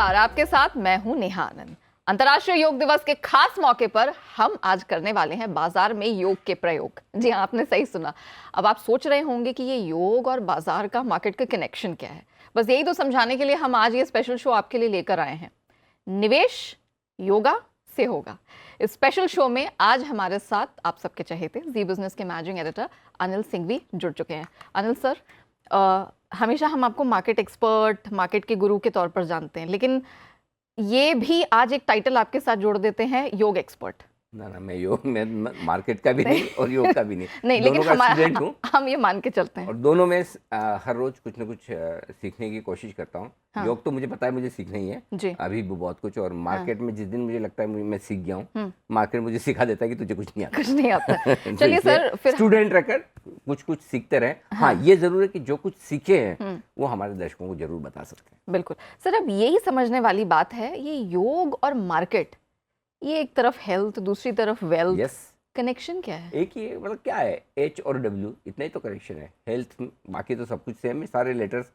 नमस्कार, आपके साथ मैं हूं नेहा आनंद। अंतर्राष्ट्रीय योग दिवस के खास मौके पर हम आज करने वाले हैं बाजार में योग के प्रयोग। जी हाँ, आपने सही सुना। अब आप सोच रहे होंगे कि ये योग और बाजार का, मार्केट का कनेक्शन क्या है। बस यही तो समझाने के लिए हम आज ये स्पेशल शो आपके लिए लेकर आए हैं। निवेश योगा से होगा। इस स्पेशल शो में आज हमारे साथ आप सबके चहेते जी बिजनेस के मैनेजिंग एडिटर अनिल सिंघवी जुड़ चुके हैं। अनिल सर, हमेशा हम आपको मार्केट एक्सपर्ट, मार्केट के गुरु के तौर पर जानते हैं, लेकिन ये भी आज एक टाइटल आपके साथ जोड़ देते हैं, योग एक्सपर्ट। ना मैं योग में मार्केट का भी नहीं और योग का भी नहीं नहीं, लेकिन स्टूडेंट हूँ। हम ये मान के चलते हैं और दोनों में हर रोज कुछ ना कुछ सीखने की कोशिश करता हूँ। हाँ। योग तो मुझे पता है मुझे सीखना ही है जी। अभी भी बहुत कुछ। और मार्केट में जिस दिन मुझे लगता है मैं सीख गया हूँ, मार्केट मुझे सिखा देता है कि तुझे कुछ नहीं आता। कुछ नहीं आता। चलिए सर, फिर स्टूडेंट रहकर कुछ सीखते रहे। हाँ, ये जरूर है कि जो कुछ सीखे हैं वो हमारे दर्शकों को जरूर बता सकते हैं। बिल्कुल सर, अब यही समझने वाली बात है, ये योग और मार्केट, ये एक तरफ हेल्थ, दूसरी तरफ वेल्थ, यस, कनेक्शन क्या है? एक ही मतलब क्या है, एच और डब्ल्यू, इतना ही तो कनेक्शन है। हेल्थ बाकी तो सब कुछ सेम है, सारे लेटर्स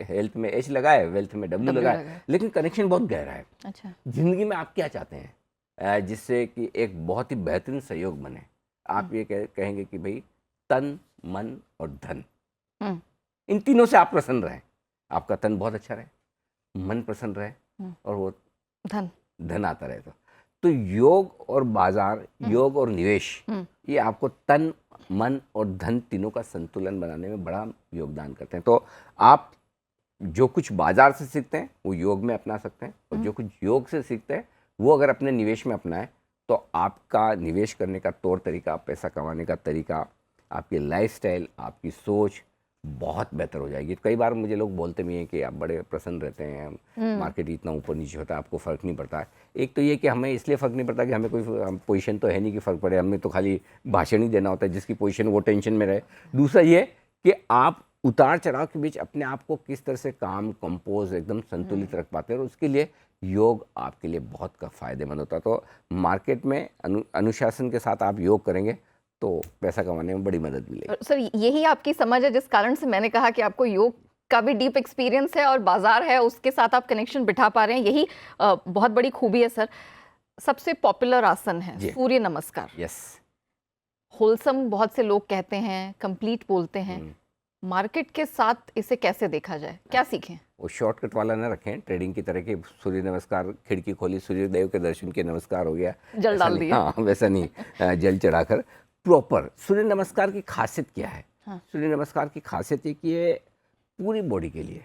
हेल्थ में एच लगा है, वेल्थ में डब्ल्यू लगा है, लेकिन कनेक्शन बहुत गहरा है। अच्छा, जिंदगी में आप क्या चाहते हैं जिससे कि एक बहुत ही बेहतरीन सहयोग बने? आप ये कहेंगे कि भाई तन, मन और धन, इन तीनों से आप प्रसन्न रहें। आपका तन बहुत अच्छा रहे, मन प्रसन्न रहे और वो धन आता रहे। तो योग और बाजार, योग और निवेश, ये आपको तन, मन और धन तीनों का संतुलन बनाने में बड़ा योगदान करते हैं। तो आप जो कुछ बाजार से सीखते हैं वो योग में अपना सकते हैं, और जो कुछ योग से सीखते हैं वो अगर अपने निवेश में अपनाएं तो आपका निवेश करने का तौर तरीका, पैसा कमाने का तरीका, आपकी लाइफस्टाइल, आपकी सोच बहुत बेहतर हो जाएगी। तो कई बार मुझे लोग बोलते भी हैं कि आप बड़े प्रसन्न रहते हैं, मार्केट इतना ऊपर नीचे होता है, आपको फ़र्क नहीं पड़ता है। एक तो ये कि हमें इसलिए फ़र्क नहीं पड़ता कि हमें कोई पोजीशन तो है नहीं कि फ़र्क पड़े, हमें तो खाली भाषण ही देना होता है, जिसकी पोजीशन वो टेंशन में रहे। दूसरा ये कि आप उतार चढ़ाव के बीच अपने आप को किस तरह से काम, कंपोज, एकदम संतुलित रख पाते हैं, और उसके लिए योग आपके लिए बहुत का फ़ायदेमंद होता है। तो मार्केट में अनुशासन के साथ आप योग करेंगे तो पैसा कमाने में बड़ी मदद मिलेगी। सर, यही आपकी समझ है जिस कारण से मैंने कहा कि आपको योग का भी डीप एक्सपीरियंस है और बाजार है, उसके साथ आप कनेक्शन बिठा पा रहे हैं। यही बहुत बड़ी खूबी है सर। सबसे पॉपुलर आसन है सूर्य नमस्कार। यस, होलसम बहुत से लोग कहते हैं, कंप्लीट बोलते हैं। मार्केट के साथ इसे कैसे देखा जाए, क्या सीखें? वो शॉर्टकट वाला ना रखें, ट्रेडिंग की तरह के सूर्य नमस्कार, खिड़की खोली, सूर्यदेव के दर्शन के नमस्कार हो गया, जल डाल दिया। हाँ, वैसा नहीं, जल चढ़ाकर। प्रॉपर सूर्य नमस्कार की खासियत क्या है? हाँ। सूर्य नमस्कार की खासियत है कि ये पूरी बॉडी के लिए,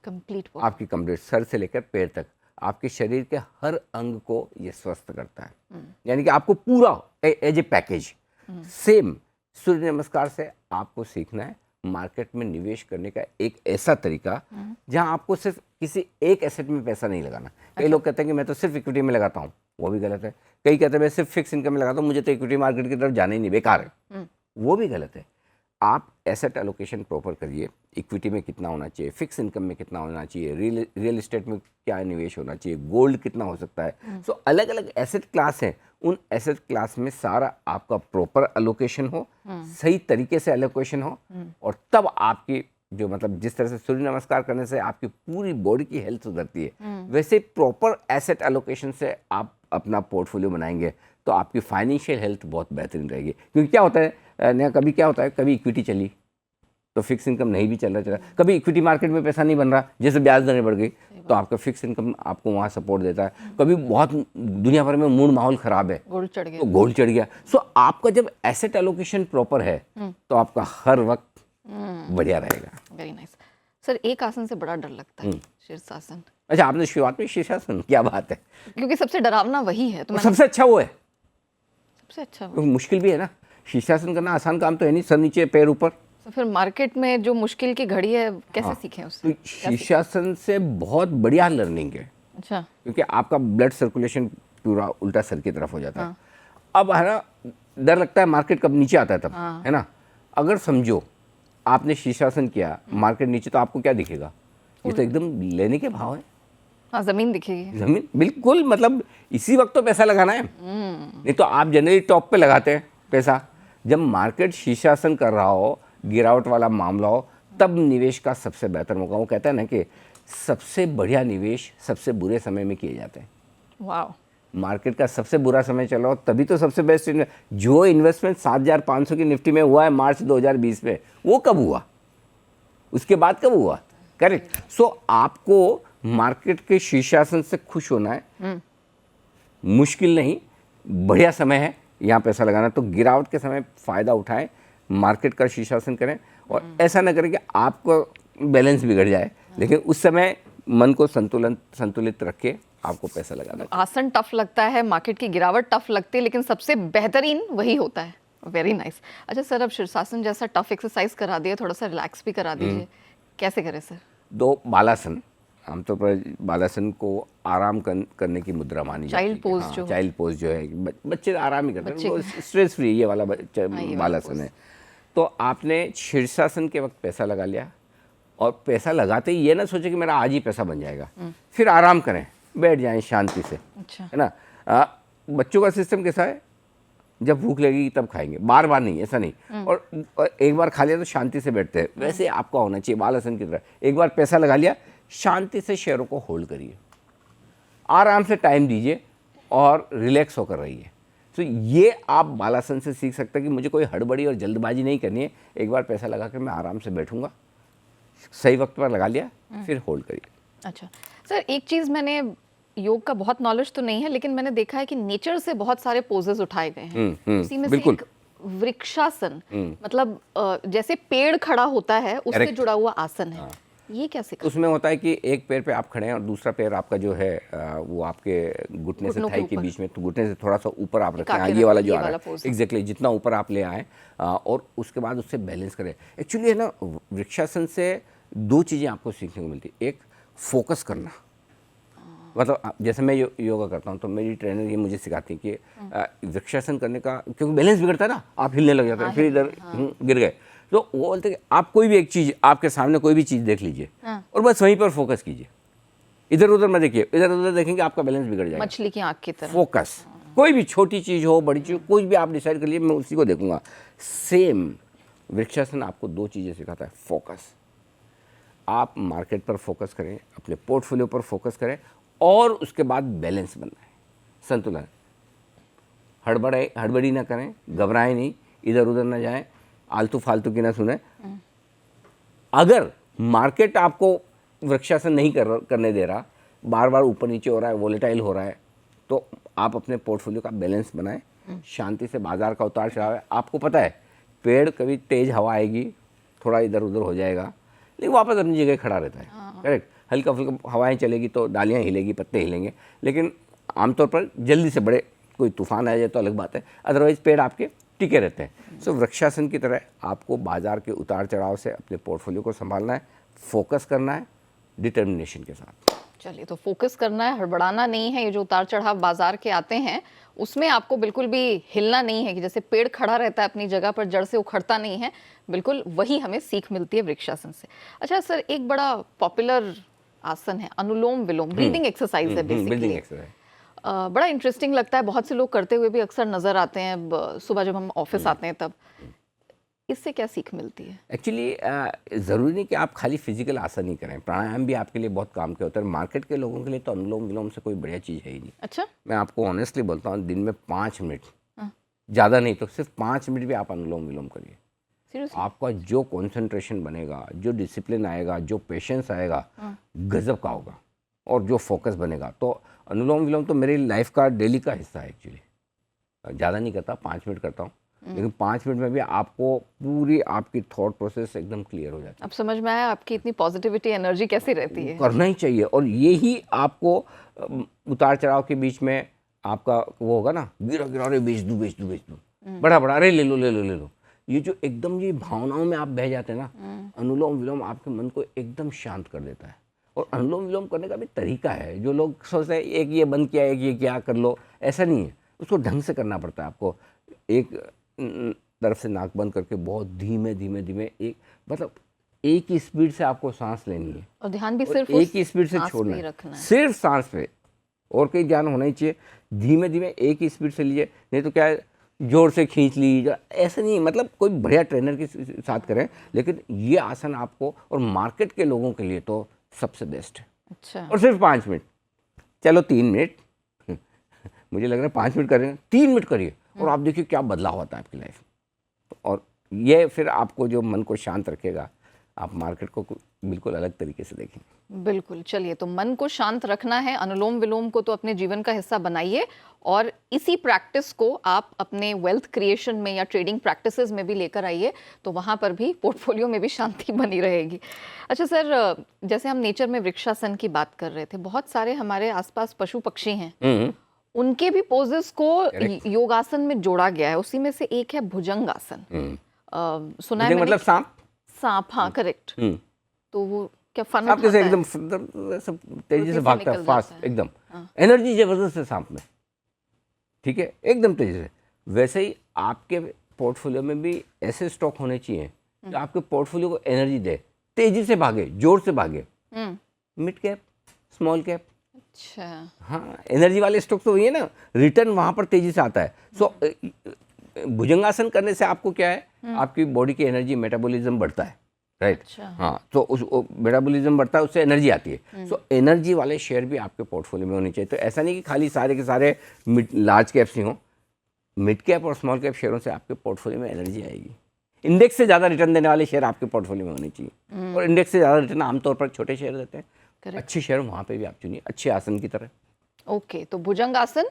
कंप्लीट, आपकी कंप्लीट सर से लेकर पैर तक, आपके शरीर के हर अंग को ये स्वस्थ करता है। यानी कि आपको पूरा एज ए पैकेज। सेम सूर्य नमस्कार से आपको सीखना है मार्केट में निवेश करने का एक ऐसा तरीका जहां आपको सिर्फ किसी एक एसेट में पैसा नहीं लगाना। कई लोग कहते हैं कि मैं तो सिर्फ इक्विटी में लगाता हूं, वो भी गलत है। कई कहते हैं मैं सिर्फ फिक्स इनकम में लगाता हूं, मुझे तो इक्विटी मार्केट की तरफ जाना ही नहीं, बेकार है, वो भी गलत है। आप एसेट एलोकेशन प्रॉपर करिए। इक्विटी में कितना होना चाहिए, फिक्स इनकम में कितना होना चाहिए, रियल एस्टेट में क्या निवेश होना चाहिए, गोल्ड कितना हो सकता है। सो अलग अलग एसेट क्लास हैं, उन एसेट क्लास में सारा आपका प्रॉपर एलोकेशन हो, सही तरीके से एलोकेशन हो, और तब आपकी जो मतलब जिस तरह से सूर्य नमस्कार करने से आपकी पूरी बॉडी की हेल्थ सुधरती है, वैसे प्रॉपर एसेट एलोकेशन से आप अपना पोर्टफोलियो बनाएंगे तो आपकी फाइनेंशियल हेल्थ बहुत बेहतरीन रहेगी। क्योंकि क्या होता है नया, कभी क्या होता है, कभी इक्विटी चली तो फिक्स इनकम नहीं भी चला, कभी इक्विटी मार्केट में पैसा नहीं बन रहा, जैसे ब्याज दरें बढ़ गई तो आपका फिक्स इनकम आपको वहाँ सपोर्ट देता है। कभी बहुत दुनिया भर में मूड माहौल खराब है, गोल्ड चढ़ गया, तो गोल्ड चढ़ गया। सो आपका जब एसेट एलोकेशन प्रॉपर है तो आपका हर वक्त बढ़िया रहेगा। Very nice sir. एक आसन से बड़ा डर लगता है, शीर्षासन। अच्छा, आपने शुरुआत में शीर्षासन, क्या बात है, क्योंकि सबसे डरावना वही है। तो सबसे अच्छा वो है, सबसे अच्छा मुश्किल भी है ना। शीर्षासन करना आसान काम तो है नहीं, सर नीचे पैर ऊपर। तो फिर मार्केट में जो मुश्किल की घड़ी है कैसे सीखें उससे? तो शीर्षासन से बहुत बढ़िया लर्निंग है। अच्छा, क्योंकि आपका ब्लड सर्कुलेशन पूरा उल्टा सर की तरफ हो जाता है। अब है ना, डर लगता है मार्केट कब नीचे आता है तब, है ना। अगर समझो आपने शीर्षासन किया, मार्केट नीचे, तो आपको क्या दिखेगा? ये तो एकदम लेने के भाव है। हाँ, जमीन दिखेगी, जमीन बिल्कुल, मतलब इसी वक्त तो पैसा लगाना है, नहीं तो आप जनरली टॉप पे लगाते हैं पैसा। जब मार्केट शीर्षासन कर रहा हो, गिरावट वाला मामला हो, तब निवेश का सबसे बेहतर मौका। वो कहता है ना कि सबसे बढ़िया निवेश सबसे बुरे समय में किए जाते हैं। वाह। मार्केट का सबसे बुरा समय चल रहा हो तभी तो सबसे बेस्ट जो इन्वेस्टमेंट 7,500 की निफ्टी में हुआ है मार्च 2020 में, वो कब हुआ, उसके बाद कब हुआ? करेक्ट। सो आपको मार्केट के शीर्षासन से खुश होना है, मुश्किल नहीं, बढ़िया समय है यहाँ पैसा लगाना। तो गिरावट के समय फायदा उठाएं, मार्केट का शीर्षासन करें और ऐसा ना करें कि आपको बैलेंस बिगड़ जाए, लेकिन उस समय मन को संतुलित रख के आपको पैसा लगाना है। आसन टफ लगता है, मार्केट की गिरावट टफ लगती है, लेकिन सबसे बेहतरीन वही होता है। Very nice. अच्छा सर, अब शीर्षासन जैसा टफ एक्सरसाइज करा दिया, थोड़ा सा रिलैक्स भी करा दीजिए, कैसे करें सर? दो बालासन, आमतौर पर बालासन को आराम करने की मुद्रा मानी जाती है। चाइल्ड पोज जो चाइल्ड पोज जो है, बच्चे आराम ही करते हैं, वो स्ट्रेस फ्री ये वाला बालासन है। तो आपने शीर्षासन के वक्त पैसा लगा लिया और पैसा लगाते ही ये ना सोचे कि मेरा आज ही पैसा बन जाएगा, फिर आराम करें, बैठ जाएं शांति से। अच्छा। है ना? बच्चों का सिस्टम कैसा है, जब भूख लगेगी तब खाएंगे, बार बार नहीं, ऐसा नहीं। और एक बार खा लिया तो शांति से बैठते हैं, वैसे आपका होना चाहिए बालासन की तरह। एक बार पैसा लगा लिया, शांति से शेयरों को होल्ड करिए, आराम से टाइम दीजिए और रिलैक्स होकर रहिए। तो ये आप बालासन से सीख सकते हैं कि मुझे कोई हड़बड़ी और जल्दबाजी नहीं करनी है, एक बार पैसा लगा कर मैं आराम से बैठूंगा, सही वक्त पर लगा लिया, फिर होल्ड करिए। अच्छा सर, एक चीज़ मैंने, योग का बहुत नॉलेज तो नहीं है, लेकिन मैंने देखा है कि नेचर से बहुत सारे पोजेस उठाए गए हैं। उसी में से एक वृक्षासन, मतलब जैसे पेड़ खड़ा होता है उससे जुड़ा हुआ आसन है। ये कैसे? उसमें होता है कि एक पैर पे आप खड़े हैं और दूसरा पैर आपका जो है वो आपके घुटने से थाई के बीच में, तो घुटने से थोड़ा सा ऊपर आप रखें, ये वाला जो आ रहा है एग्जैक्टली, जितना ऊपर आप ले आए और उसके बाद उससे बैलेंस करें। एक्चुअली है ना, वृक्षासन से दो चीज़ें आपको सीखने को मिलती है। एक, फोकस करना, मतलब जैसे मैं योगा करता हूँ तो मेरी ट्रेनर ये मुझे सिखाती है कि वृक्षासन करने का, क्योंकि बैलेंस बिगड़ता है ना, आप हिलने लग जाते हैं, फिर इधर गिर गए, तो वो बोलते हैं कि आप कोई भी एक चीज़, आपके सामने कोई भी चीज़ देख लीजिए और बस वहीं पर फोकस कीजिए, इधर उधर मत देखिए, इधर उधर देखेंगे आपका बैलेंस बिगड़ जाएगा। मछली की आँख की तरह फोकस, कोई भी छोटी चीज़ हो बड़ी चीज़, कुछ भी आप डिसाइड कर लिए, मैं उसी को देखूंगा। सेम वृक्षासन आपको दो चीज़ें सिखाता है। फोकस, आप मार्केट पर फोकस करें, अपने पोर्टफोलियो पर फोकस करें और उसके बाद बैलेंस बनाएं, संतुलन। हड़बड़ी ना करें, घबराएं नहीं, इधर उधर ना जाएं, आलतू फालतू की ना सुने। अगर मार्केट आपको वृक्षासन नहीं करने दे रहा, बार बार ऊपर नीचे हो रहा है, वोलेटाइल हो रहा है, तो आप अपने पोर्टफोलियो का बैलेंस बनाएं, शांति से। बाजार का उतार चढ़ाव है, आपको पता है, पेड़ कभी तेज हवा आएगी, थोड़ा इधर उधर हो जाएगा, लेकिन वापस अपनी जगह खड़ा रहता है। करेक्ट। हल्का फुल्का हवाएं चलेगी तो डालियां हिलेगी, पत्ते हिलेंगे, लेकिन आमतौर पर जल्दी से बड़े कोई तूफान आ जाए तो अलग बात है, अदरवाइज पेड़ आपके टिके रहते हैं। सो वृक्षासन की तरह आपको बाजार के उतार चढ़ाव से अपने पोर्टफोलियो को संभालना है, फोकस करना है डिटर्मिनेशन के साथ। चलिए, तो फोकस करना है, हड़बड़ाना नहीं है। ये जो उतार चढ़ाव बाजार के आते हैं उसमें आपको बिल्कुल भी हिलना नहीं है, कि जैसे पेड़ खड़ा रहता है अपनी जगह पर, जड़ से उखड़ता नहीं है, बिल्कुल वही हमें सीख मिलती है वृक्षासन से। अच्छा सर, एक बड़ा पॉपुलर आसन है अनुलोम विलोम, ब्रीदिंग एक्सरसाइज है बेसिकली। बड़ा इंटरेस्टिंग लगता है, बहुत से लोग करते हुए भी अक्सर नजर आते हैं सुबह जब हम ऑफिस आते हैं तब। इससे क्या सीख मिलती है? एक्चुअली ज़रूरी नहीं कि आप खाली फिजिकल आसन ही करें, प्राणायाम भी आपके लिए बहुत काम के होता है। मार्केट के लोगों के लिए तो अनुलोम विलोम से कोई बढ़िया चीज़ है ही नहीं। अच्छा। मैं आपको ऑनेस्टली बोलता हूँ, दिन में 5 मिनट, ज़्यादा नहीं तो सिर्फ 5 मिनट भी आप अनुलोम विलोम करिए। आपका जो कंसंट्रेशन बनेगा, जो डिसिप्लिन आएगा, जो पेशेंस आएगा, गजब का होगा, और जो फोकस बनेगा। तो अनुलोम विलोम तो मेरी लाइफ का डेली का हिस्सा है। एक्चुअली ज़्यादा नहीं करता, 5 मिनट करता हूँ, लेकिन 5 मिनट में भी आपको पूरी आपकी थॉट प्रोसेस एकदम क्लियर हो जाती है। अब समझ में आया आपकी इतनी पॉजिटिविटी, एनर्जी कैसी रहती है। करना ही चाहिए, और यही आपको उतार चढ़ाव के बीच में आपका वो होगा ना, गिरा गिरा, अरे बेच दूँ, बड़ा बड़ा, अरे ले लो, ये जो एकदम ये भावनाओं में आप बह जाते हैं ना, अनुलोम विलोम आपके मन को एकदम शांत कर देता है। और अनुलोम विलोम करने का भी तरीका है। जो लोग सोचते हैं एक ये बंद किया, एक ये क्या कर लो, ऐसा नहीं है, उसको ढंग से करना पड़ता है। आपको एक तरफ से नाक बंद करके बहुत धीमे धीमे धीमे, एक मतलब एक ही स्पीड से आपको सांस लेनी है, और ध्यान भी सिर्फ एक ही स्पीड से छोड़ना है, सिर्फ सांस पे, और कहीं ध्यान होना ही चाहिए। धीमे धीमे एक ही स्पीड से लीजिए, नहीं तो क्या है, जोर से खींच ली, ऐसा नहीं। मतलब कोई बढ़िया ट्रेनर के साथ करें, लेकिन ये आसन आपको, और मार्केट के लोगों के लिए तो सबसे बेस्ट है। अच्छा। और सिर्फ 5 मिनट, चलो 3 मिनट मुझे लग रहा है 5 मिनट करेंगे, 3 मिनट करिए और आप देखिए क्या बदलाव होता है आपकी लाइफ में। और ये फिर आपको जो मन को शांत रखेगा, आप मार्केट को बिल्कुल अलग तरीके से देखेंगे। बिल्कुल। चलिए, तो मन को शांत रखना है, अनुलोम विलोम को तो अपने जीवन का हिस्सा बनाइए और इसी प्रैक्टिस को आप अपने वेल्थ क्रिएशन में या ट्रेडिंग प्रैक्टिसेस में भी लेकर आइए, तो वहाँ पर भी पोर्टफोलियो में भी शांति बनी रहेगी। अच्छा सर, जैसे हम नेचर में वृक्षासन की बात कर रहे थे, बहुत सारे हमारे आसपास पशु पक्षी हैं, उनके भी पोजेस को योगासन में जोड़ा गया है। उसी में से एक है भुजंगासन। सुना है मैंने, मतलब सांप। सांप, हाँ करेक्ट। तो वो क्या फन सांप जैसे उठाता है? एकदम सब तेजी से से भागता है, निकल फास्ट जाता है। एकदम, हाँ। एनर्जी जबरदस्त है सांप में, ठीक है, एकदम तेजी से। वैसे ही आपके पोर्टफोलियो में भी ऐसे स्टॉक होने चाहिए जो आपके पोर्टफोलियो को एनर्जी दे, तेजी से भागे, जोर से भागे। मिड कैप, स्मॉल कैप, अच्छा। हाँ, एनर्जी वाले स्टॉक तो वही है ना, रिटर्न वहां पर तेजी से आता है। सो भुजंगासन करने से आपको क्या है, आपकी बॉडी की एनर्जी मेटाबॉलिज्म बढ़ता है, राइट। अच्छा। हाँ, तो उस मेटाबॉलिज्म बढ़ता है, उससे एनर्जी आती है। सो एनर्जी वाले शेयर भी आपके पोर्टफोलियो में होने चाहिए। तो ऐसा नहीं कि खाली सारे के सारे लार्ज कैप्स ही हों, मिड कैप और स्मॉल कैप शेयरों से आपके पोर्टफोलियो में एनर्जी आएगी। इंडेक्स से ज़्यादा रिटर्न देने वाले शेयर आपके पोर्टफोलियो में होने चाहिए, और इंडेक्स से ज़्यादा रिटर्न आमतौर पर छोटे शेयर देते हैं। अच्छे शेयर वहाँ पे भी आप चुनिए, अच्छे आसन की तरह। ओके, तो भुजंगासन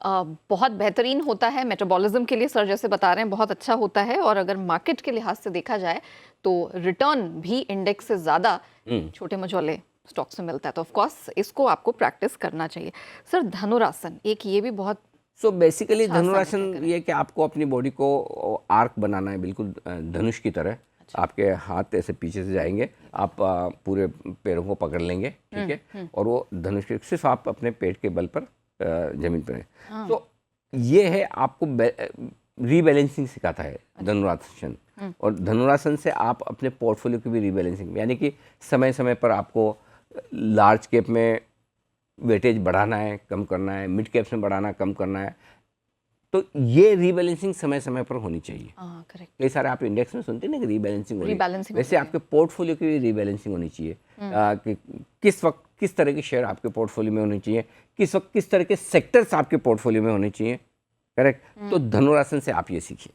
बहुत बेहतरीन होता है मेटाबॉलिज्म के लिए, सर जैसे बता रहे हैं बहुत अच्छा होता है। और अगर मार्केट के लिहाज से देखा जाए तो रिटर्न भी इंडेक्स से ज़्यादा छोटे मझोले स्टॉक्स में मिलता है। तो ऑफ कोर्स इसको आपको प्रैक्टिस करना चाहिए। सर धनुरासन, एक ये भी बहुत सो बेसिकली अच्छा आसन धनुरासन है, करें। ये कि आपको अपनी बॉडी को आर्क बनाना है, बिल्कुल धनुष की तरह। आपके हाथ ऐसे पीछे से जाएंगे, आप पूरे पैरों को पकड़ लेंगे, ठीक है, और वो धनुष के सिर्फ आप अपने पेट के बल पर जमीन पर है। तो ये है, आपको रीबैलेंसिंग सिखाता है धनुरासन। और धनुरासन से आप अपने पोर्टफोलियो की भी रीबैलेंसिंग, यानी कि समय समय पर आपको लार्ज कैप में वेटेज बढ़ाना है, कम करना है, मिड कैप्स में बढ़ाना, कम करना है। तो ये रीबैलेंसिंग समय समय पर होनी चाहिए। करेक्ट। कई सारे आप इंडेक्स में सुनते हैं ना कि रीबैलेंसिंग हो रही है, रीबैलेंसिंग वैसे आपके पोर्टफोलियो की भी रीबैलेंसिंग होनी चाहिए। कि किस वक्त किस तरह के शेयर आपके पोर्टफोलियो में होने चाहिए, किस वक्त किस तरह के सेक्टर्स आपके पोर्टफोलियो में होने चाहिए, करेक्ट। तो धनुरासन से आप ये सीखिए।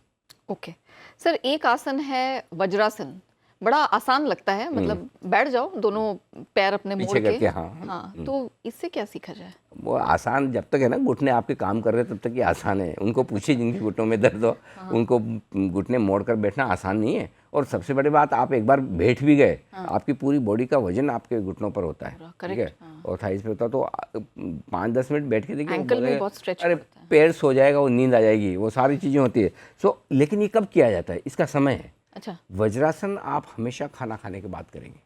ओके सर, एक आसन है वज्रासन, बड़ा आसान लगता है, मतलब बैठ जाओ, दोनों पैर अपने मोड़ पीछे के। करके, हाँ। हाँ, तो इससे क्या सीखा जाए? वो आसान जब तक है ना, घुटने आपके काम कर रहे हैं तब तक ये आसान है। उनको पूछिए जिनके घुटनों में दर्द हो, उनको घुटने मोड़ कर बैठना आसान नहीं है। और सबसे बड़ी बात, आप एक बार बैठ भी गए, आपकी पूरी बॉडी का वजन आपके घुटनों पर होता है, ठीक है, और थाइस पे होता है। तो 5-10 मिनट बैठ के देखिए, एंकल में बहुत स्ट्रेच अरे होता है। पैर सो जाएगा, वो नींद आ जाएगी, वो सारी चीज़ें होती है। सो लेकिन ये कब किया जाता है, इसका समय है। अच्छा, वज्रासन आप हमेशा खाना खाने के बाद करेंगे,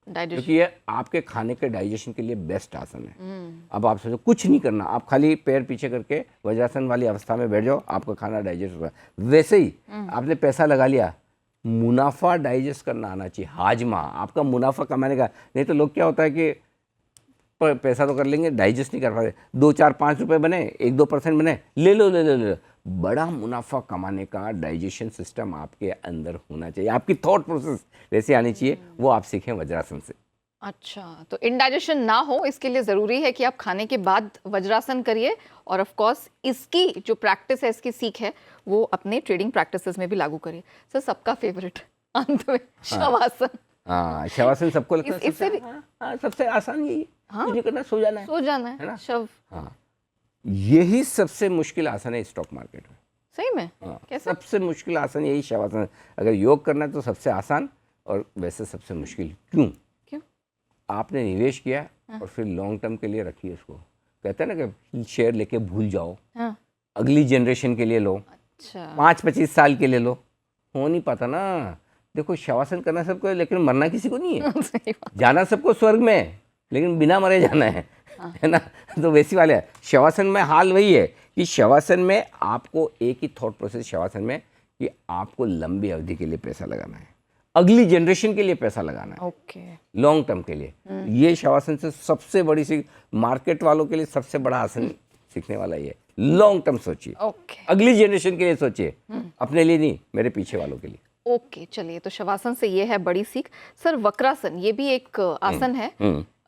डाइजेशन। क्योंकि ये आपके खाने के डाइजेशन के लिए बेस्ट आसन है। अब आप सोचो कुछ नहीं करना, आप खाली पैर पीछे करके वज्रासन वाली अवस्था में बैठ जाओ, आपका खाना डाइजेस्ट होगा। वैसे ही आपने पैसा लगा लिया, मुनाफा डाइजेस्ट करना आना चाहिए, हाजमा आपका मुनाफा कमाने का। नहीं तो लोग क्या होता है कि पैसा तो कर लेंगे, डाइजेस्ट नहीं कर पाते। 2-4-5 रुपए बने, 1-2% बने, ले लो ले लो ले लो। बड़ा मुनाफा कमाने का डाइजेशन सिस्टम आपके अंदर होना चाहिए, आपकी थॉट प्रोसेस वैसे आनी चाहिए। वो आप सीखें वज्रासन से। अच्छा, तो इंडाइजेशन ना हो इसके लिए ज़रूरी है कि आप खाने के बाद वज्रासन करिए। और ऑफ कोर्स इसकी जो प्रैक्टिस है, इसकी सीख है, वो अपने ट्रेडिंग प्रैक्टिसेस में भी लागू करिए। सर सबका फेवरेट अंत में शवासन। हाँ, शवासन सबको लगता है इससे भी सबसे आसान यही, कुछ नहीं करना, सो जाना है, सो जाना है ना? शव। हाँ, यही सबसे मुश्किल आसन है स्टॉक मार्केट में। सही में? हाँ, कैसे? सबसे मुश्किल आसन यही शवासन। अगर योग करना है तो सबसे आसान, और वैसे सबसे मुश्किल। क्यों? आपने निवेश किया और फिर लॉन्ग टर्म के लिए रखिए उसको। कहते हैं ना कि शेयर लेके भूल जाओ, अगली जनरेशन के लिए लो, अच्छा, 5-25 साल के लिए लो, हो नहीं पाता ना। देखो, शवासन करना सबको है, लेकिन मरना किसी को नहीं है। सही बात। जाना सबको स्वर्ग में है, लेकिन बिना मरे जाना है ना। तो वैसी वाले है शवासन में। हाल वही है कि शवासन में आपको एक ही थॉट प्रोसेस, शवासन में, कि आपको लंबी अवधि के लिए पैसा लगाना है, अगली जनरेशन के लिए पैसा लगाना है, ओके, लॉन्ग टर्म के लिए। ये शवासन से सबसे बड़ी सी, मार्केट वालों के लिए सबसे बड़ा आसन सीखने वाला ये। लॉन्ग टर्म सोचिए, ओके, अगली जनरेशन के लिए सोचिए, अपने लिए नहीं, मेरे पीछे वालों के लिए। ओके, चलिए, तो शवासन से ये है बड़ी सीख। सर, वक्रासन ये भी एक आसन है,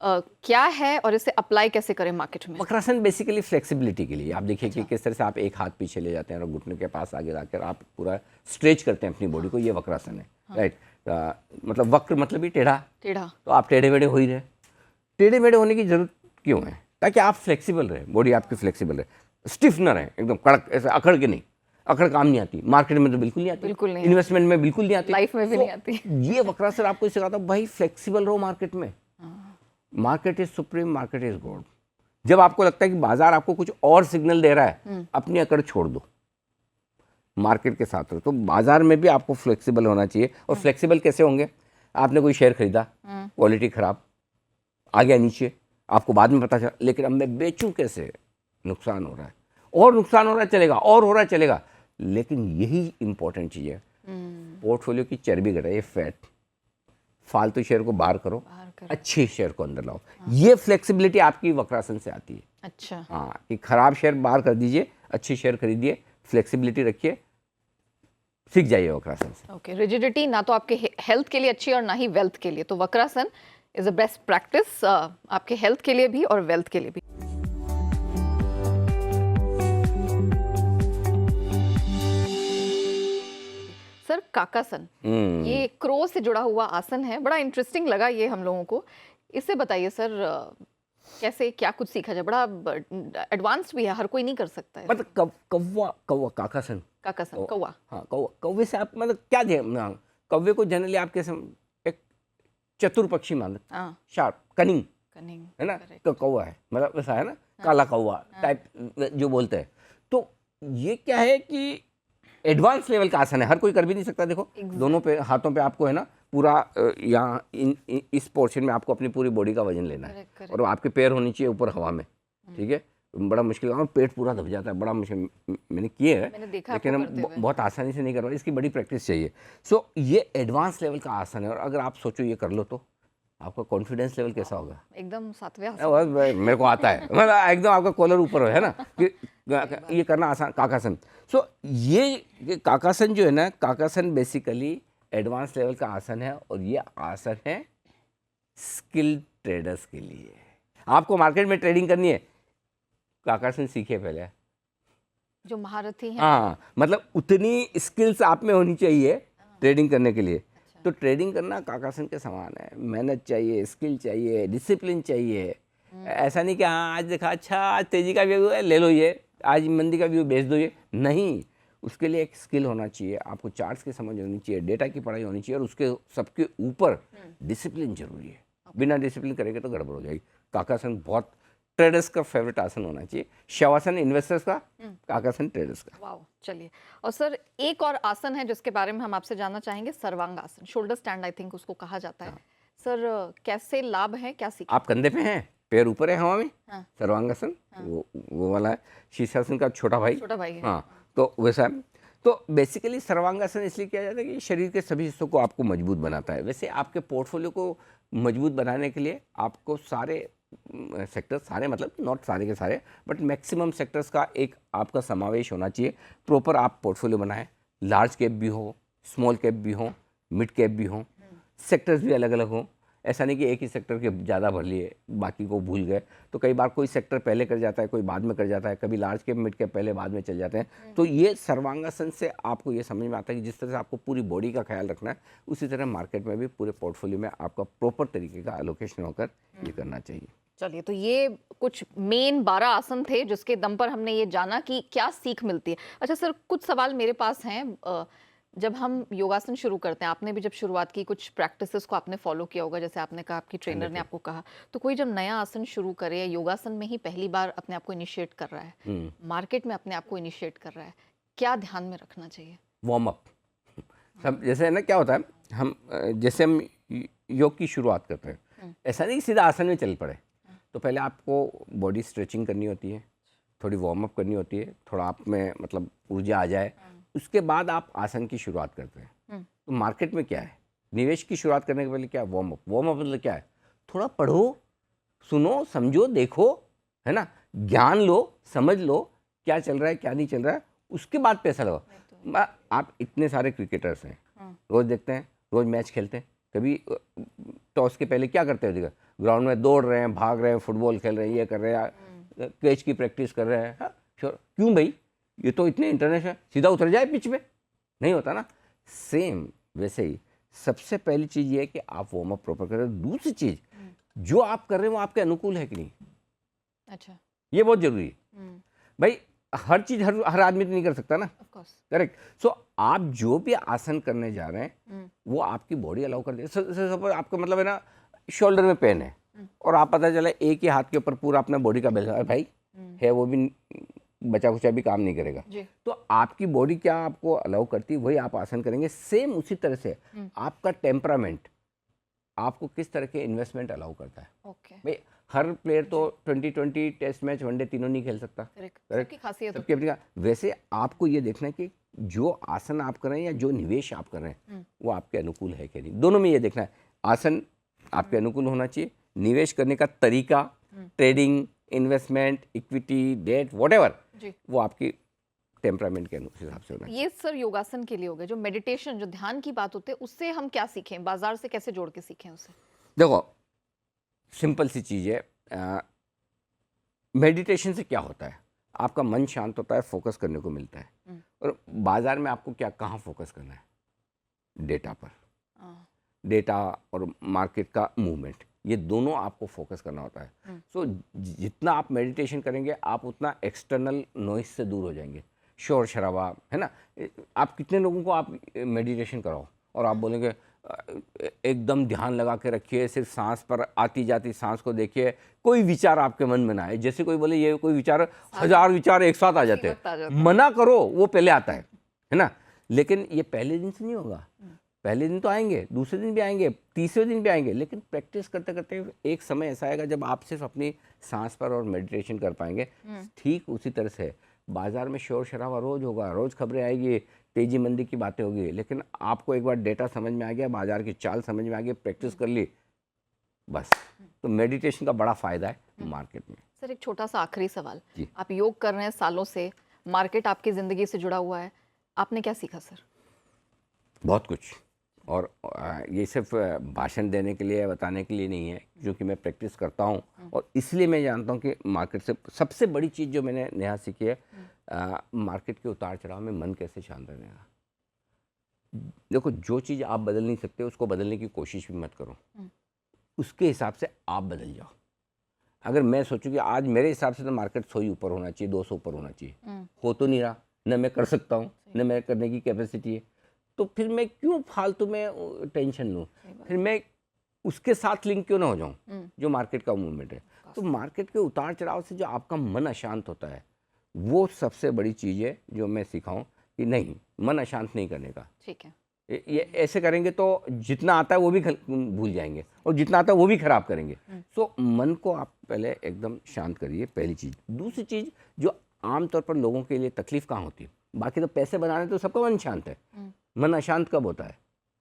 क्या है और इसे अप्लाई कैसे करें मार्केट में? वक्रासन बेसिकली फ्लेक्सिबिलिटी के लिए। आप देखिए कि अच्छा। किस तरह से आप एक हाथ पीछे ले जाते हैं और घुटने के पास आगे लाकर आप पूरा स्ट्रेच करते हैं अपनी बॉडी को, ये वक्रासन है। राइट। मतलब वक्र मतलब ही टेढ़ा, टेढ़ा। तो आप टेढ़े मेढ़े हो ही रहे। टेढ़े मेढ़े होने की जरूरत क्यों है? ताकि आप फ्लेक्सिबल रहे, बॉडी आपकी फ्लेक्सिबल रहे, स्टिफ न रहे, एकदम कड़क, ऐसे अकड़ के नहीं। अकड़ काम नहीं आती, मार्केट में तो बिल्कुल नहीं आती, बिल्कुल नहीं, इन्वेस्टमेंट में बिल्कुल नहीं आती, लाइफ में भी नहीं आती। ये वक्रासन आपको सिखाता है भाई फ्लेक्सिबल रहो मार्केट में। Market is supreme, market is God. जब आपको लगता है कि बाजार आपको कुछ और सिग्नल दे रहा है, अपनी अकड़ छोड़ दो, मार्केट के साथ रहो। तो बाजार में भी आपको फ्लेक्सिबल होना चाहिए। और फ्लेक्सिबल कैसे होंगे? आपने कोई शेयर खरीदा, क्वालिटी खराब, आ गया नीचे, आपको बाद में पता चला, लेकिन अब मैं बेचूं कैसे? नुकसान हो रहा है, और नुकसान हो रहा है, चलेगा, और हो रहा है, चलेगा। लेकिन यही इंपॉर्टेंट चीज़ है, पोर्टफोलियो की चर्बी घटाइए, फैट, फालतू शेयर को बाहर करो, अच्छे शेयर को अंदर लाओ। ये फ्लेक्सिबिलिटी आपकी वक्रासन से आती है। अच्छा। हाँ, कि खराब शेयर बाहर कर दीजिए, अच्छी शेयर खरीदिए, फ्लेक्सिबिलिटी रखिए, सीख जाइए वक्रासन से। ओके, रिजिडिटी ना तो आपके हेल्थ के लिए अच्छी और ना ही वेल्थ के लिए, तो Vakrasana is a best practice आपके हेल्थ के लिए भी और वेल्थ के लिए भी। सर, काकासन, ये क्रो से जुड़ा हुआ आसन है, बड़ा इंटरेस्टिंग लगा ये हम लोगों को। इससे बताइए सर, कैसे क्या कुछ सीखा जाए? बड़ा एडवांस्ड भी है, हर कोई नहीं कर सकता है। मतलब कौवा काकासन, काकासन, कौवा। हाँ, कौवे से आप मतलब क्या कौवे को जनरली आप कैसे एक चतुर पक्षी मान, शार्प, कनिंग है ना, तो कौवा है, मतलब वैसा है ना, काला कौवा टाइप जो बोलते हैं। तो ये क्या है कि एडवांस लेवल का आसन है, हर कोई कर भी नहीं सकता। देखो दोनों पे हाथों पे आपको है ना पूरा यहाँ इस पोर्शन में आपको अपनी पूरी बॉडी का वजन लेना है, और आपके पैर होने चाहिए ऊपर हवा में, ठीक है। बड़ा मुश्किल है, पेट पूरा दब जाता है, बड़ा मुश्किल। मैंने किए हैं, लेकिन हम बहुत आसानी से नहीं कर पाए, इसकी बड़ी प्रैक्टिस चाहिए। सो ये एडवांस लेवल का आसन है, और अगर आप सोचो ये कर लो तो आपका कॉन्फिडेंस लेवल कैसा होगा? एकदम सातवें आसन। मेरे को आता है, मतलब एकदम आपका कॉलर ऊपर है ना, कि ये करना आसान, काकासन। सो ये काकासन जो है ना, काकासन बेसिकली एडवांस लेवल का आसन है, और ये आसन है स्किल ट्रेडर्स के लिए। आपको मार्केट में ट्रेडिंग करनी है, काकासन सीखिए पहले, जो महारथी हैं। हाँ, मतलब उतनी स्किल्स आप में होनी चाहिए ट्रेडिंग करने के लिए। तो ट्रेडिंग करना काकासन के समान है, मेहनत चाहिए, स्किल चाहिए, डिसिप्लिन चाहिए। ऐसा नहीं कि हाँ आज देखा, अच्छा आज तेजी का व्यू है, ले लो ये, आज मंदी का व्यू बेच दो ये, नहीं। उसके लिए एक स्किल होना चाहिए, आपको चार्ट्स की समझ होनी चाहिए, डेटा की पढ़ाई होनी चाहिए, और उसके सबके ऊपर डिसिप्लिन जरूरी है। बिना डिसिप्लिन करेंगे तो गड़बड़ हो जाएगी। काकासन बहुत ट्रेडर्स का फेवरेट आसन होना चाहिए, शवासन इन्वेस्टर्स का, काकासन ट्रेडर्स का। वाह, चलिए। और सर, एक और आसन है जिसके बारे में हम आपसे जानना चाहेंगे, सर्वांग आसन, शोल्डर स्टैंड आई थिंक उसको कहा जाता है। सर, कैसे लाभ है, क्या सीख? आप कंधे पे हैं, पैर ऊपर है हवा में, सर्वांगासन वो वाला है। शीर्षासन का छोटा भाई है। हाँ, तो वैसा है। तो बेसिकली सर्वांगासन इसलिए किया जाता है कि शरीर के सभी हिस्सों को आपको मजबूत बनाता है। वैसे आपके पोर्टफोलियो को मजबूत बनाने के लिए आपको सारे सेक्टर्स, सारे मतलब नॉट सारे के सारे, बट मैक्सिमम सेक्टर्स का एक आपका समावेश होना चाहिए। प्रॉपर आप पोर्टफोलियो बनाएं, लार्ज कैप भी हो, स्मॉल कैप भी हो, मिड कैप भी हो, सेक्टर्स भी अलग अलग हों। ऐसा नहीं कि एक ही सेक्टर के ज़्यादा भर लिए, बाकी को भूल गए। तो कई बार कोई सेक्टर पहले कर जाता है, कोई बाद में कर जाता है, कभी लार्ज कैप मिड कैप पहले बाद में चल जाते हैं। तो ये सर्वांगासन से आपको ये समझ में आता है कि जिस तरह से आपको पूरी बॉडी का ख्याल रखना है, उसी तरह मार्केट में भी पूरे पोर्टफोलियो में आपका प्रॉपर तरीके का एलोकेशन होकर ये करना चाहिए। चलिए, तो ये कुछ मेन 12 आसन थे जिसके दम पर हमने ये जाना कि क्या सीख मिलती है। अच्छा सर, कुछ सवाल मेरे पास हैं। जब हम योगासन शुरू करते हैं, आपने भी जब शुरुआत की, कुछ प्रैक्टिसेस को आपने फॉलो किया होगा, जैसे आपने कहा आपकी ट्रेनर ने आपको कहा, तो कोई जब नया आसन शुरू करे या योगासन में ही पहली बार अपने आप को इनिशिएट कर रहा है, मार्केट में अपने आप को इनिशिएट कर रहा है, क्या ध्यान में रखना चाहिए? वार्म अप सब, जैसे है ना, क्या होता है, हम जैसे हम योग की शुरुआत करते हैं, ऐसा नहीं सीधा आसन में चल पड़े। तो पहले आपको बॉडी स्ट्रेचिंग करनी होती है, थोड़ी वार्म अप करनी होती है, थोड़ा आप में मतलब ऊर्जा आ जाए, उसके बाद आप आसन की शुरुआत करते हैं। तो मार्केट में क्या है, निवेश की शुरुआत करने के पहले क्या, वार्म अप। वार्म अप मतलब क्या है, थोड़ा पढ़ो, सुनो, समझो, देखो, है ना, ज्ञान लो, समझ लो क्या चल रहा है क्या नहीं चल रहा है, उसके बाद पैसा लगाओ। आप इतने सारे क्रिकेटर्स हैं, रोज देखते हैं, रोज मैच खेलते हैं। कभी टॉस के पहले क्या करते हैं, ग्राउंड में दौड़ रहे हैं, भाग रहे हैं, फुटबॉल खेल रहे हैं, ये कर रहे हैं, कैच की प्रैक्टिस कर रहे हैं। हाँ, श्योर, क्यों भाई, ये तो इतने इंटरनेशनल, सीधा उतर जाए पिच पे, नहीं होता ना। सेम वैसे ही सबसे पहली चीज़ ये है कि आप वार्म अप प्रॉपर करें। दूसरी चीज़, जो आप कर रहे हैं वो आपके अनुकूल है कि नहीं, अच्छा, ये बहुत जरूरी है भाई। हर चीज़ हर आदमी तो नहीं कर सकता ना, करेक्ट। सो आप जो भी आसन करने जा रहे हैं वो आपकी बॉडी अलाउ कर दे। सपोज आपका मतलब है ना, शोल्डर में पेन है और आप पता चला एक ही हाथ के ऊपर पूरा अपना बॉडी का बेल भाई है, वो भी बचा कुचा भी काम नहीं करेगा। तो आपकी बॉडी क्या आपको अलाउ करती है वही आप आसन करेंगे। सेम उसी तरह से आपका टेम्परामेंट आपको किस तरह के इन्वेस्टमेंट अलाउ करता है। भाई हर प्लेयर तो 2020 टेस्ट मैच वनडे तीनों नहीं खेल सकता, सबकी खासियत सबकी अपनी। वैसे आपको ये देखना है कि जो आसन आप कर रहे हैं या जो निवेश आप कर रहे हैं वो आपके अनुकूल है कि नहीं। दोनों में ये देखना है, आसन आपके अनुकूल होना चाहिए, निवेश करने का तरीका, trading, investment, equity, debt, whatever, वो आपकी टेम्परामेंट के हिसाब से होना। ये सर योगासन के लिए हो गए। जो मेडिटेशन, जो ध्यान की बात होती है, उससे हम क्या सीखें, बाजार से कैसे जोड़ के सीखें उसे? देखो सिंपल सी चीज़ है, मेडिटेशन से क्या होता है, आपका मन शांत होता है, फोकस करने को मिलता है। और बाजार में आपको क्या कहाँ फोकस करना है, डेटा पर, डेटा और मार्केट का मूवमेंट, ये दोनों आपको फोकस करना होता है। सो जितना आप मेडिटेशन करेंगे आप उतना एक्सटर्नल नॉइस से दूर हो जाएंगे, शोर शराबा है ना। आप कितने लोगों को आप मेडिटेशन कराओ और आप बोलेंगे एकदम ध्यान लगा के रखिए, सिर्फ सांस पर आती जाती सांस को देखिए, कोई विचार आपके मन में ना आए। जैसे कोई बोले ये कोई विचार, 1000 विचार एक साथ आ जाते हैं, मना करो, वो पहले आता है ना। लेकिन ये पहले दिन से नहीं होगा, पहले दिन तो आएंगे, दूसरे दिन भी आएंगे, तीसरे दिन भी आएंगे, लेकिन प्रैक्टिस करते करते एक समय ऐसा आएगा जब आप सिर्फ अपनी सांस पर और मेडिटेशन कर पाएंगे। ठीक उसी तरह से बाजार में शोर शराबा रोज होगा, रोज खबरें आएगी, तेजी मंदी की बातें होगी, लेकिन आपको एक बार डेटा समझ में आ गया, बाजार की चाल समझ में आ गई, प्रैक्टिस कर ली, बस। तो मेडिटेशन का बड़ा फायदा है मार्केट में। सर एक छोटा सा आखिरी सवाल, आप योग कर रहे हैं सालों से, मार्केट आपकी जिंदगी से जुड़ा हुआ है, आपने क्या सीखा सर? बहुत कुछ, और ये सिर्फ भाषण देने के लिए, बताने के लिए नहीं है, क्योंकि मैं प्रैक्टिस करता हूँ और इसलिए मैं जानता हूँ कि मार्केट से सबसे बड़ी चीज़ जो मैंने नेहा सीखी है, मार्केट के उतार चढ़ाव में मन कैसे शांत रहने का। देखो जो चीज़ आप बदल नहीं सकते उसको बदलने की कोशिश भी मत करो, उसके हिसाब से आप बदल जाओ। अगर मैं सोचूं कि आज मेरे हिसाब से तो मार्केट 100 ही ऊपर होना चाहिए, 200 ऊपर होना चाहिए, हो तो नहीं रहा, न मैं कर सकता हूँ न मैं करने की कैपेसिटी है, तो फिर मैं क्यों फालतू में टेंशन लूँ, फिर मैं उसके साथ लिंक क्यों ना हो जाऊँ जो मार्केट का मूवमेंट है। तो मार्केट के उतार चढ़ाव से जो आपका मन अशांत होता है वो सबसे बड़ी चीज़ है जो मैं सिखाऊं कि नहीं, मन अशांत नहीं करने का। ठीक है, ये ऐसे करेंगे तो जितना आता है वो भी भूल जाएंगे और जितना आता है वो भी खराब करेंगे। सो मन को आप पहले एकदम शांत करिए, पहली चीज़। दूसरी चीज़ जो आमतौर पर लोगों के लिए तकलीफ कहाँ होती है, बाकी तो पैसे बनाने तो सबका मन शांत है, मन अशांत कब होता है,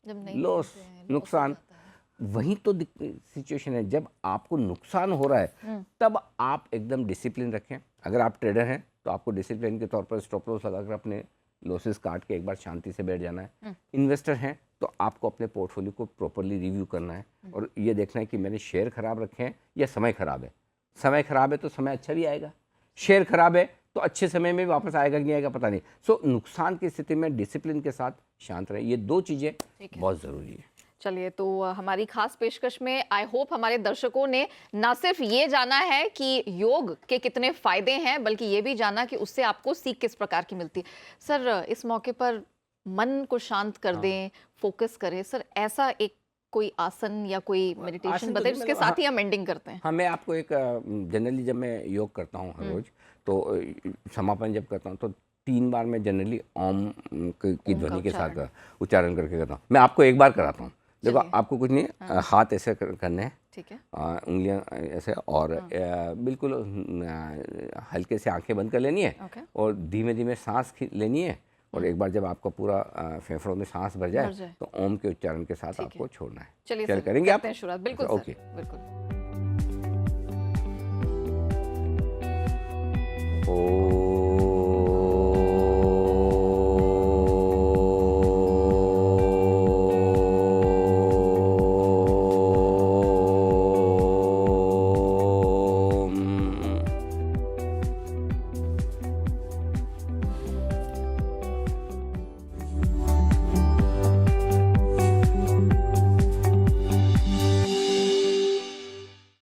जब नहीं लॉस, नुकसान। वही तो सिचुएशन है, जब आपको नुकसान हो रहा है तब आप एकदम डिसिप्लिन रखें। अगर आप ट्रेडर हैं तो आपको डिसिप्लिन के तौर पर स्टॉप लॉस लगाकर अपने लॉसेस काट के एक बार शांति से बैठ जाना है। इन्वेस्टर हैं तो आपको अपने पोर्टफोलियो को प्रॉपरली रिव्यू करना है और ये देखना है कि मैंने शेयर खराब रखे हैं या समय खराब है। समय खराब है तो समय अच्छा भी आएगा, शेयर खराब है तो अच्छे समय में वापस आएगा कि नहीं आएगा पता नहीं। सो नुकसान की स्थिति में डिसिप्लिन के साथ शांत रहे, ये दो चीज़ें बहुत ज़रूरी है। चलिए, तो हमारी खास पेशकश में आई होप हमारे दर्शकों ने ना सिर्फ ये जाना है कि योग के कितने फायदे हैं, बल्कि ये भी जाना कि उससे आपको सीख किस प्रकार की मिलती है। सर इस मौके पर मन को शांत कर दें, फोकस करें, सर ऐसा एक कोई आसन या कोई मेडिटेशन बताइए जिसके साथ ही हम एंडिंग करते हैं। हाँ, मैं आपको एक जनरली जब मैं योग करता हूँ हर रोज, तो समापन जब करता हूँ तो 3 बार मैं जनरली ओम की ध्वनि के साथ उच्चारण करके करता हूँ। मैं आपको एक बार कराता हूँ। देखो आपको कुछ नहीं, हाथ ऐसे करने हैं, ठीक है, उंगलियां ऐसे, और बिल्कुल हल्के से आंखें बंद कर लेनी है और धीमे धीमे सांस लेनी है। और एक बार जब आपका पूरा फेफड़ों में सांस भर जाए तो ओम के उच्चारण के साथ आपको छोड़ना है। चलिए करेंगे आप? बिल्कुल ओके, बिल्कुल।